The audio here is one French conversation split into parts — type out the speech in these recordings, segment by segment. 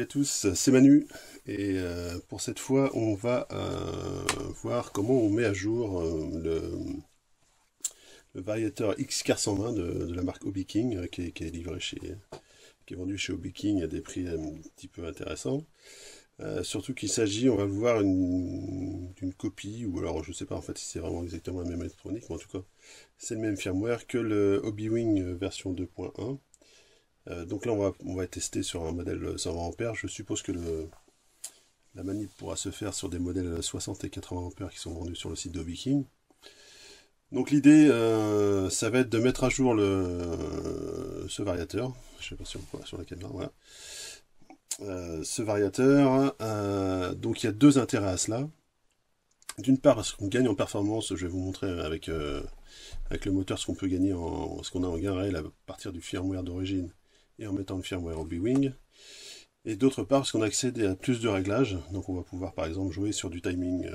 Salut à tous, c'est Manu et pour cette fois on va voir comment on met à jour le variateur X420 de la marque Hobby King qui est livré qui est vendu chez Hobby King à des prix un petit peu intéressants. Surtout qu'il s'agit, on va le voir, d'une copie, ou alors je sais pas en fait si c'est vraiment exactement la même électronique, mais en tout cas c'est le même firmware que le Hobbywing version 2.1. Donc là on va tester sur un modèle 120 ampères. Je suppose que la manip pourra se faire sur des modèles 60 et 80 ampères qui sont vendus sur le site de Hobby King. Donc l'idée ça va être de mettre à jour ce variateur. Je sais pas si on voit sur la caméra, voilà. Ce variateur, donc il y a deux intérêts à cela. D'une part parce qu'on gagne en performance, je vais vous montrer avec le moteur ce qu'on peut gagner ce qu'on a en gain réel à partir du firmware d'origine et en mettant le firmware Hobbywing. Et d'autre part parce qu'on a accès à plus de réglages, donc on va pouvoir par exemple jouer sur du timing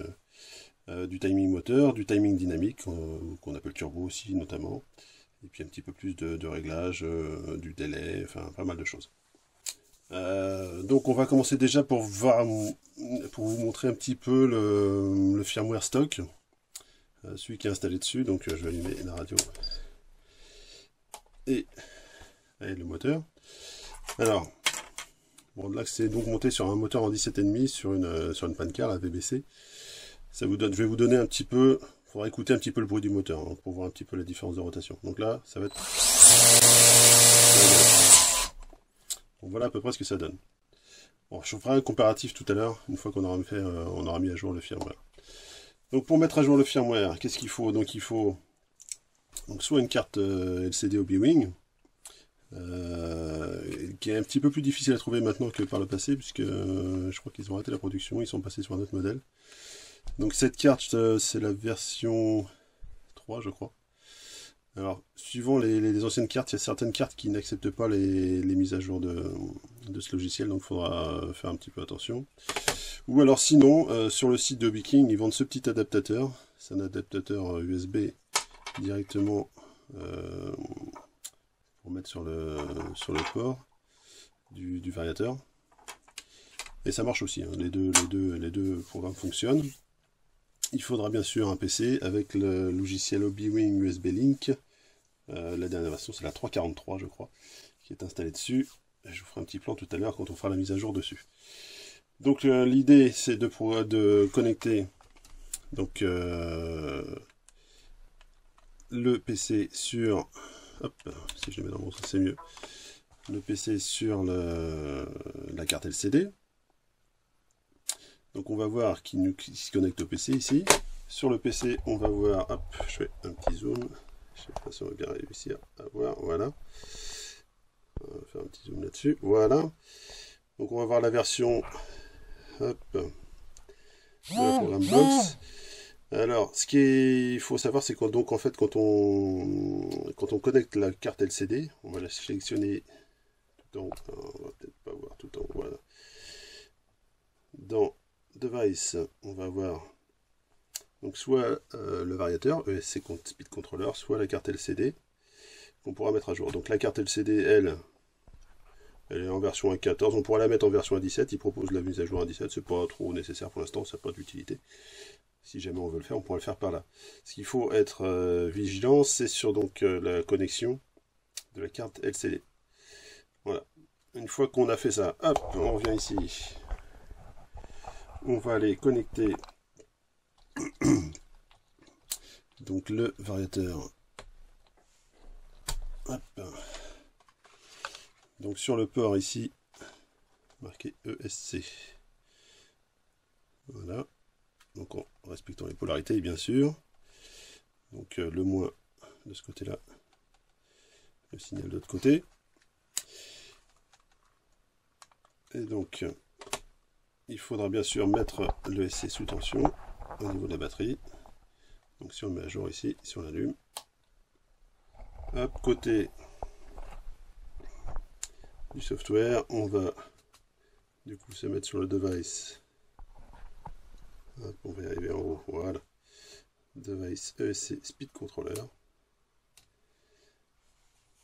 moteur, du timing dynamique, qu'on appelle turbo aussi notamment, et puis un petit peu plus de réglages, du délai, enfin pas mal de choses. Donc on va commencer déjà pour vous montrer un petit peu le firmware stock, celui qui est installé dessus. Donc je vais allumer la radio et le moteur. Alors, bon, là c'est donc monté sur un moteur en 17,5 sur une pancar à VBC. Je vais vous donner un petit peu, il faudra écouter un petit peu le bruit du moteur hein, pour voir un petit peu la différence de rotation. Donc là, ça va être... Donc voilà à peu près ce que ça donne. Bon, je ferai un comparatif tout à l'heure, une fois qu'on aura on aura mis à jour le firmware. Donc pour mettre à jour le firmware, qu'est-ce qu'il faut? Donc il faut soit une carte LCD Hobbywing, qui est un petit peu plus difficile à trouver maintenant que par le passé, puisque je crois qu'ils ont arrêté la production, ils sont passés sur un autre modèle. Donc cette carte, c'est la version 3, je crois. Alors, suivant les anciennes cartes, il y a certaines cartes qui n'acceptent pas les mises à jour de ce logiciel, donc il faudra faire un petit peu attention. Ou alors sinon, sur le site de Hobby King, ils vendent ce petit adaptateur. C'est un adaptateur USB directement pour mettre sur le port du variateur. Et ça marche aussi, hein. Les deux programmes fonctionnent. Il faudra bien sûr un PC avec le logiciel Hobbywing USB Link. La dernière version c'est la 3.43 je crois, qui est installée dessus. Je vous ferai un petit plan tout à l'heure quand on fera la mise à jour dessus. Donc l'idée c'est de connecter donc le PC sur... Hop, si je le mets dans mon sens c'est mieux. Le PC sur la carte LCD. Donc on va voir qui se connecte au PC ici. Sur le PC on va voir, hop, je fais un petit zoom. Je sais pas si on va bien réussir à voir, voilà. On va faire un petit zoom là-dessus, voilà. Donc on va voir la version, hop, de la programme box. Alors, ce qu'il faut savoir, c'est qu'en fait, quand on connecte la carte LCD, on va la sélectionner tout en haut. Alors, on va peut-être pas voir tout en haut, voilà. Dans Device, on va voir donc soit le variateur ESC Speed Controller, soit la carte LCD qu'on pourra mettre à jour. Donc la carte LCD, elle est en version 1.14, on pourra la mettre en version 1.17, il propose la mise à jour 1.17, c'est pas trop nécessaire pour l'instant, ça n'a pas d'utilité. Si jamais on veut le faire, on pourra le faire par là. Ce qu'il faut être vigilant, c'est sur donc la connexion de la carte LCD. Voilà. Une fois qu'on a fait ça, hop, on revient ici. On va aller connecter donc le variateur. Hop. Donc sur le port ici, marqué ESC. Voilà. Donc en respectant les polarités bien sûr. Donc le moins de ce côté-là, le signal de l'autre côté. Et donc il faudra bien sûr mettre l'ESC sous tension au niveau de la batterie. Donc si on le met à jour ici, si on l'allume, hop, côté du software, on va du coup se mettre sur le device. Hop, on va y arriver en haut, voilà. Device ESC Speed Controller.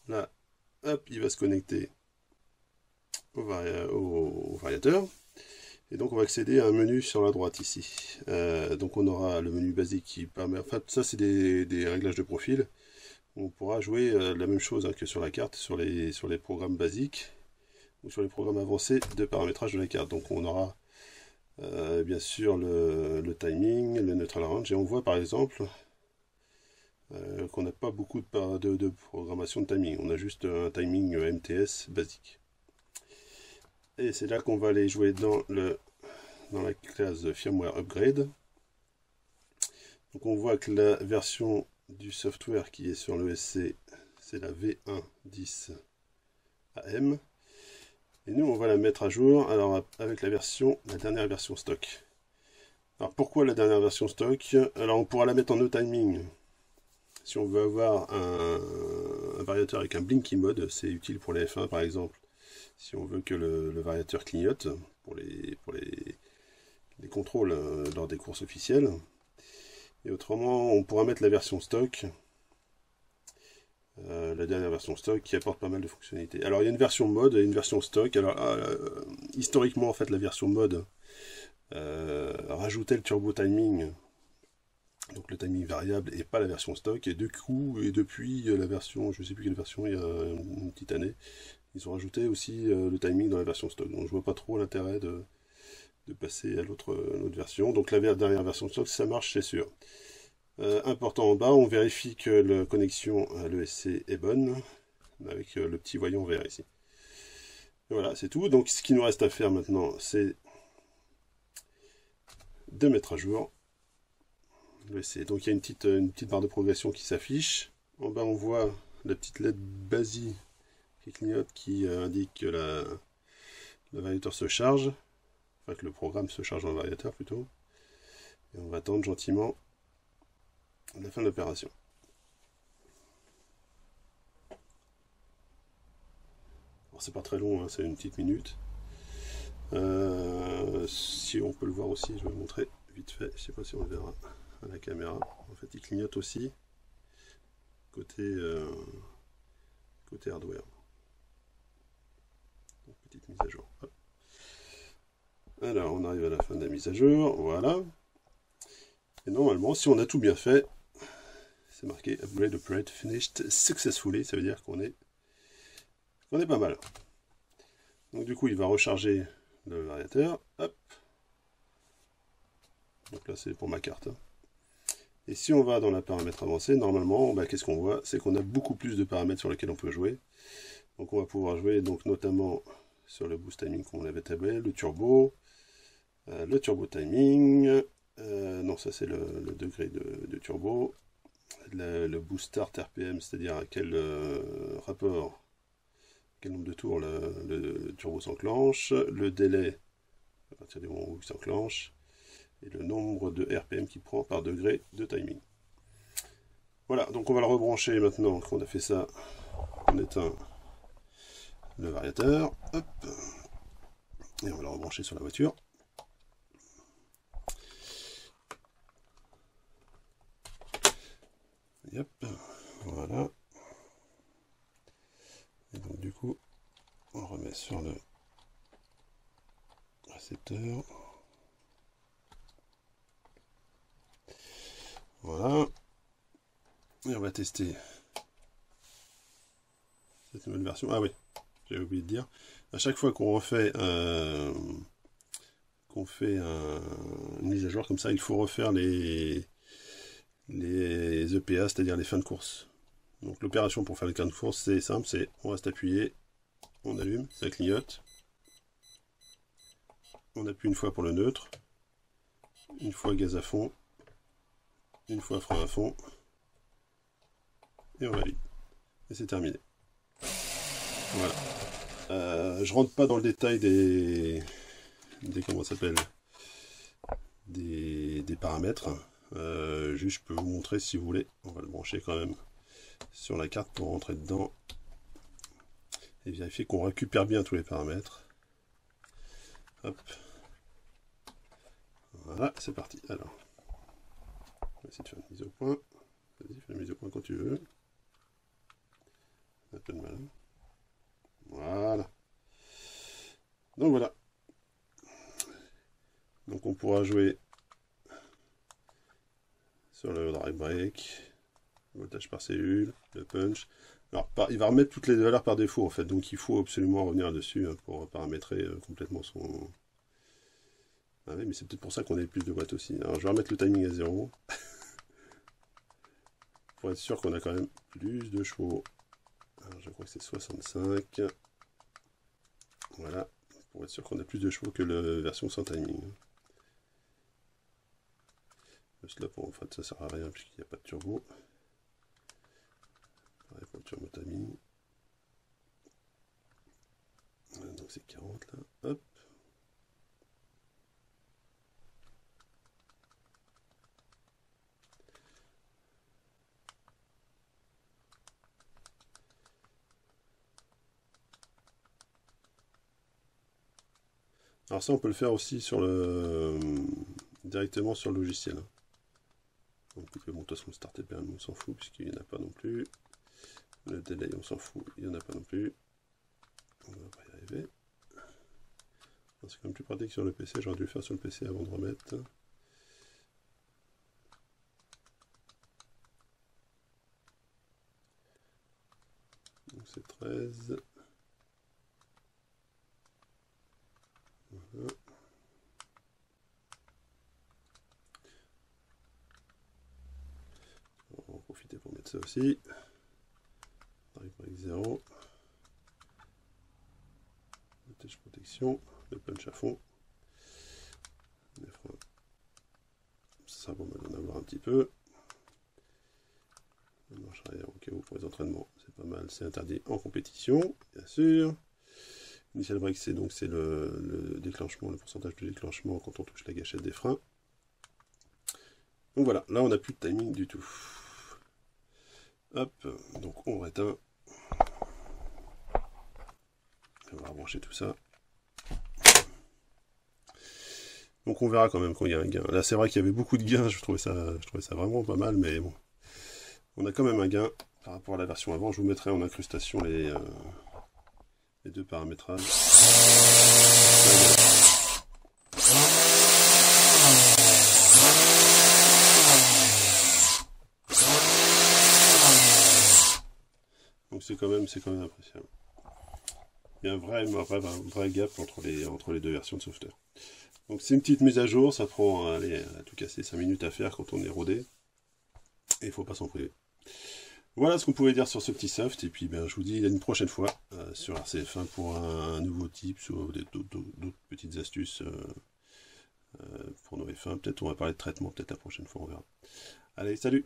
Là, hop, il va se connecter au variateur. Et donc on va accéder à un menu sur la droite ici. Donc on aura le menu basique qui permet... Enfin ça c'est des réglages de profil. On pourra jouer la même chose hein, que sur la carte, sur les programmes basiques ou sur les programmes avancés de paramétrage de la carte. Donc on aura bien sûr le timing, le neutral range, et on voit par exemple qu'on n'a pas beaucoup de programmation de timing. On a juste un timing MTS basique. Et c'est là qu'on va aller jouer dans la classe firmware upgrade. Donc on voit que la version du software qui est sur l'ESC, c'est la V1.10 AM. Et nous on va la mettre à jour alors avec la dernière version stock. Alors pourquoi la dernière version stock? Alors on pourra la mettre en no timing. Si on veut avoir un variateur avec un blinky mode, c'est utile pour les F1 par exemple. Si on veut que le variateur clignote pour les contrôles lors des courses officielles. Et autrement, on pourra mettre la version stock, la dernière version stock, qui apporte pas mal de fonctionnalités. Alors il y a une version mode et une version stock. Alors historiquement, en fait, la version mode rajoutait le turbo timing, donc le timing variable, et pas la version stock. Et depuis la version, je ne sais plus quelle version, il y a une petite année, ils ont rajouté aussi le timing dans la version stock. Donc je vois pas trop l'intérêt de passer à l'autre version. Donc la dernière version stock, ça marche, c'est sûr. Important en bas, on vérifie que la connexion à l'ESC est bonne, avec le petit voyant vert ici. Et voilà, c'est tout. Donc ce qu'il nous reste à faire maintenant, c'est de mettre à jour l'ESC. Donc il y a une petite barre de progression qui s'affiche. En bas, on voit la petite LED BASI qui clignote, qui indique que le variateur se charge. Enfin, que le programme se charge dans le variateur plutôt. Et on va attendre gentiment la fin de l'opération. Alors c'est pas très long, hein, c'est une petite minute. Si on peut le voir aussi, je vais vous montrer vite fait. Je sais pas si on le verra à la caméra. En fait, il clignote aussi côté hardware. Donc, petite mise à jour. Hop. Alors, on arrive à la fin de la mise à jour. Voilà. Et normalement, si on a tout bien fait, c'est marqué Upgrade Operate Finished Successfully. Ça veut dire qu'on est pas mal. Donc du coup, il va recharger le variateur. Hop. Donc là, c'est pour ma carte. Et si on va dans la paramètre avancée, normalement, qu'est-ce qu'on voit? C'est qu'on a beaucoup plus de paramètres sur lesquels on peut jouer. Donc on va pouvoir jouer donc notamment sur le boost timing qu'on avait tablé, le turbo timing, non ça c'est le degré de turbo, le boost start RPM, c'est-à-dire à quel rapport, quel nombre de tours le turbo s'enclenche, le délai à partir du moment où il s'enclenche, et le nombre de RPM qu'il prend par degré de timing. Voilà, donc on va le rebrancher maintenant qu'on a fait ça. On éteint le variateur, hop, et on va le rebrancher sur la voiture. Et hop, voilà. Et donc du coup, on remet sur le récepteur. Voilà. Et on va tester cette nouvelle version. Ah oui, j'avais oublié de dire. À chaque fois qu'on refait une mise à jour comme ça, il faut refaire les EPA, c'est-à-dire les fins de course. Donc l'opération pour faire les fins de course, c'est simple, c'est on reste appuyé, on allume, ça clignote. On appuie une fois pour le neutre, une fois gaz à fond, une fois frein à fond, et on valide. Et c'est terminé. Voilà. Je rentre pas dans le détail des comment ça s'appelle, des paramètres. Juste je peux vous montrer si vous voulez. On va le brancher quand même sur la carte pour rentrer dedans et vérifier qu'on récupère bien tous les paramètres. Hop. Voilà, c'est parti. Alors, on va essayer de faire une mise au point. Vas-y, fais la mise au point quand tu veux. Un peu de mal. Voilà. Donc voilà. Donc on pourra jouer sur le drive break, voltage par cellule, le punch. Alors il va remettre toutes les valeurs par défaut en fait, donc il faut absolument revenir dessus pour paramétrer complètement son... Ah oui, mais c'est peut-être pour ça qu'on a plus de watts aussi. Alors je vais remettre le timing à 0. Pour être sûr qu'on a quand même plus de chevaux. Alors je crois que c'est 65. Voilà, pour être sûr qu'on a plus de chevaux que la version sans timing. Juste là, en fait, ça sert à rien puisqu'il n'y a pas de turbo. Pareil pour le turbo timing. Voilà, donc c'est 40 là. Hop. Alors ça, on peut le faire aussi sur directement sur le logiciel. Donc, bon, de toute façon, le start et on s'en fout puisqu'il n'y en a pas non plus. Le delay, on s'en fout, il n'y en a pas non plus. On va pas y arriver. C'est quand même plus pratique sur le PC, j'aurais dû le faire sur le PC avant de remettre. Donc c'est 13. Voilà. On va en profiter pour mettre ça aussi. Drive break 0. Voltage protection. Le punch à fond. Les freins. Ça sera pas mal d'en avoir un petit peu. La marche arrière au cas où pour les entraînements, c'est pas mal. C'est interdit en compétition, bien sûr. Initial break, c'est donc le déclenchement, le pourcentage de déclenchement quand on touche la gâchette des freins. Donc voilà, là on n'a plus de timing du tout. Hop, donc on réteint. On va rebrancher tout ça. Donc on verra quand même quand il y a un gain. Là c'est vrai qu'il y avait beaucoup de gains, je trouvais ça vraiment pas mal, mais bon. On a quand même un gain par rapport à la version avant. Je vous mettrai en incrustation les deux paramétrages. Donc c'est quand même appréciable. Il y a un vrai gap entre les deux versions de software. Donc c'est une petite mise à jour, ça prend allez, à tout casser 5 minutes à faire quand on est rodé. Et il ne faut pas s'en priver. Voilà ce qu'on pouvait dire sur ce petit soft, et puis ben, je vous dis à une prochaine fois sur RCF1 pour un nouveau tips ou d'autres petites astuces pour nos F1. Peut-être on va parler de traitement, peut-être la prochaine fois, on verra. Allez, salut!